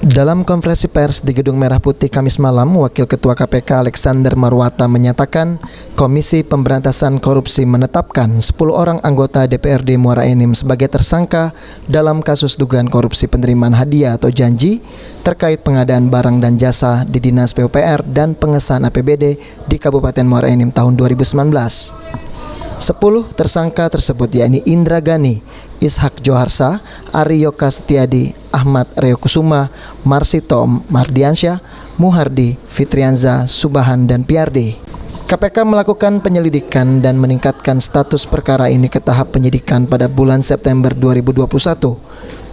Dalam konferensi pers di Gedung Merah Putih Kamis malam, Wakil Ketua KPK Alexander Marwata menyatakan Komisi Pemberantasan Korupsi menetapkan 10 orang anggota DPRD Muara Enim sebagai tersangka dalam kasus dugaan korupsi penerimaan hadiah atau janji terkait pengadaan barang dan jasa di Dinas PUPR dan pengesahan APBD di Kabupaten Muara Enim tahun 2019. 10 tersangka tersebut yakni Indra Gani, Ishak Joharsa, Aryo Kastiadi, Ahmad Reokusuma, Marsito Mardiansyah, Muhardi, Fitrianza, Subahan, dan Piardi. KPK melakukan penyelidikan dan meningkatkan status perkara ini ke tahap penyidikan pada bulan September 2021.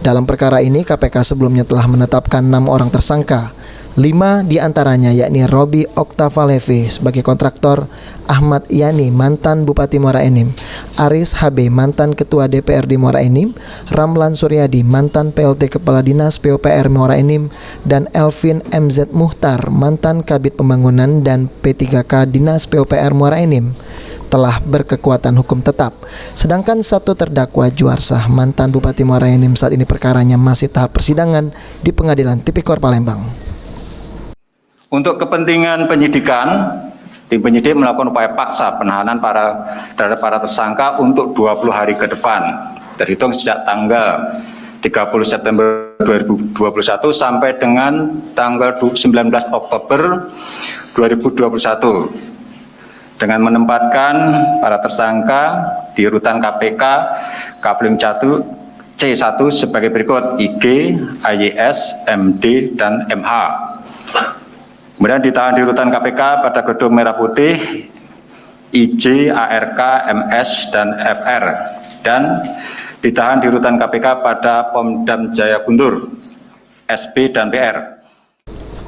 Dalam perkara ini, KPK sebelumnya telah menetapkan 6 orang tersangka. 5 diantaranya yakni Robi Oktavalevi sebagai kontraktor, Ahmad Yani mantan Bupati Muara Enim, Aris HB mantan Ketua DPRD Muara Enim, Ramlan Suryadi mantan PLT Kepala Dinas PUPR Muara Enim, dan Elvin MZ Muhtar mantan Kabid Pembangunan dan P3K Dinas PUPR Muara Enim telah berkekuatan hukum tetap. Sedangkan satu terdakwa Juarsah mantan Bupati Muara Enim saat ini perkaranya masih tahap persidangan di Pengadilan Tipikor Palembang. Untuk kepentingan penyidikan, tim penyidik melakukan upaya paksa penahanan terhadap para tersangka untuk 20 hari ke depan, terhitung sejak tanggal 30 September 2021 sampai dengan tanggal 19 Oktober 2021, dengan menempatkan para tersangka di rutan KPK Kapling C1 sebagai berikut: IG, AYS, MD, dan MH. Kemudian ditahan di rutan KPK pada Gedung Merah Putih IJ, ARK, MS, dan FR, dan ditahan di rutan KPK pada Pomdam Jaya Guntur, SP, dan PR.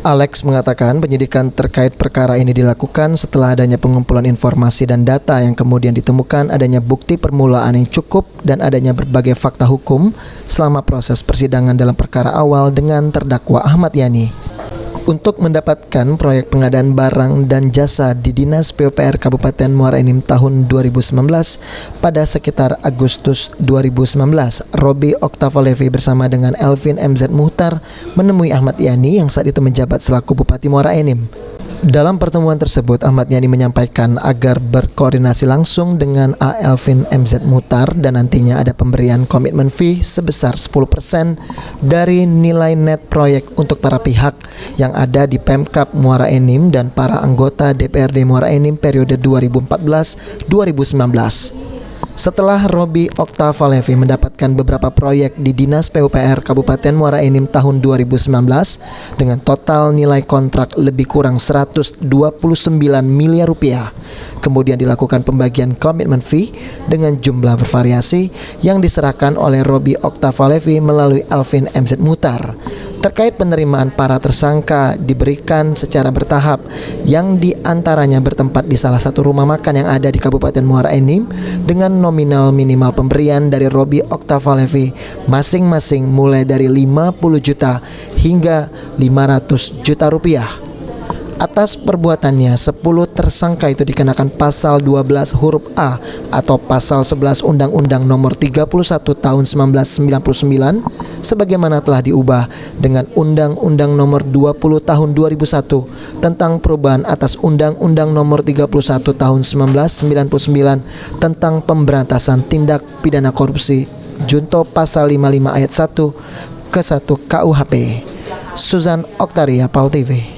Alex mengatakan penyidikan terkait perkara ini dilakukan setelah adanya pengumpulan informasi dan data yang kemudian ditemukan adanya bukti permulaan yang cukup dan adanya berbagai fakta hukum selama proses persidangan dalam perkara awal dengan terdakwa Ahmad Yani. Untuk mendapatkan proyek pengadaan barang dan jasa di Dinas PUPR Kabupaten Muara Enim tahun 2019, pada sekitar Agustus 2019, Robi Oktavalevi bersama dengan Elvin MZ Muhtar menemui Ahmad Yani yang saat itu menjabat selaku Bupati Muara Enim. Dalam pertemuan tersebut, Ahmad Yani menyampaikan agar berkoordinasi langsung dengan A. Elvin MZ Muhtar dan nantinya ada pemberian komitmen fee sebesar 10% dari nilai net proyek untuk para pihak yang ada di Pemkab Muara Enim dan para anggota DPRD Muara Enim periode 2014-2019. Setelah Robi Oktavalevi mendapatkan beberapa proyek di Dinas PUPR Kabupaten Muara Enim tahun 2019 dengan total nilai kontrak lebih kurang 129 miliar rupiah. Kemudian dilakukan pembagian komitmen fee dengan jumlah bervariasi yang diserahkan oleh Robi Oktavalevi melalui Elvin MZ Muhtar. Terkait penerimaan para tersangka diberikan secara bertahap, yang diantaranya bertempat di salah satu rumah makan yang ada di Kabupaten Muara Enim dengan nominal minimal pemberian dari Robi Oktavalevi masing-masing mulai dari 50 juta hingga 500 juta rupiah. Atas perbuatannya, 10 tersangka itu dikenakan pasal 12 huruf A atau pasal 11 Undang-Undang Nomor 31 Tahun 1999 sebagaimana telah diubah dengan Undang-Undang Nomor 20 Tahun 2001 tentang perubahan atas Undang-Undang Nomor 31 Tahun 1999 tentang pemberantasan tindak pidana korupsi junto pasal 55 ayat 1 ke 1 KUHP. Suzan Oktaria, PAL TV.